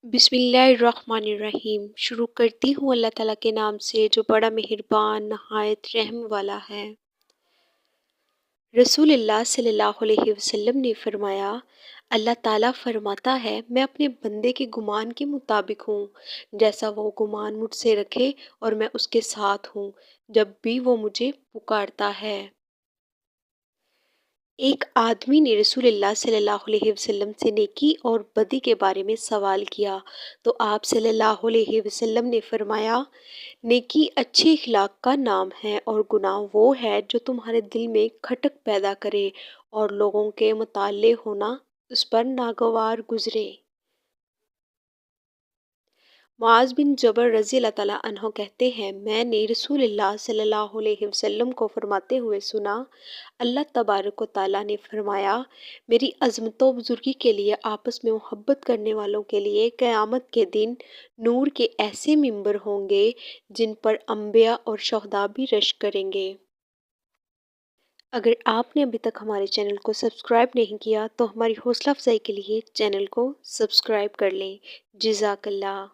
बिस्मिल्लाहिर्रहमानिर्रहीम। शुरू करती हूँ अल्लाह ताला के नाम से जो बड़ा मेहरबान नहायत रहम वाला है। रसूलुल्लाह सल्लल्लाहु अलैहि वसल्लम ने फरमाया, अल्लाह ताला फरमाता है, मैं अपने बंदे के गुमान के मुताबिक हूँ, जैसा वो गुमान मुझसे रखे और मैं उसके साथ हूँ जब भी वो मुझे पुकारता है। एक आदमी ने रसूलुल्लाह सल्लल्लाहु अलैहि वसल्लम से नेकी और बदी के बारे में सवाल किया तो आप सल्लल्लाहु अलैहि वसल्लम ने फरमाया, नेकी अच्छे इखलाक का नाम है और गुनाह वो है जो तुम्हारे दिल में खटक पैदा करे और लोगों के मुताल्ले होना उस पर नागवार गुजरे। मुआज़ बिन जबल रज़ी अल्लाह ताला अन्हो कहते हैं, मैंने रसूलुल्लाह सल्लल्लाहु अलैहि वसल्लम को फरमाते हुए सुना, अल्लाह तबारक व तआला ने फरमाया, मेरी अज़मत व बुज़ुर्गी के लिए आपस में मोहब्बत करने वालों के लिए क़यामत के दिन नूर के ऐसे मिंबर होंगे जिन पर अंबिया और शुहदा भी रश्क करेंगे। अगर आपने अभी तक हमारे चैनल को सब्सक्राइब नहीं किया तो हमारी हौसला अफजाई के लिए चैनल को सब्सक्राइब कर लें। जज़ाकल्लाह।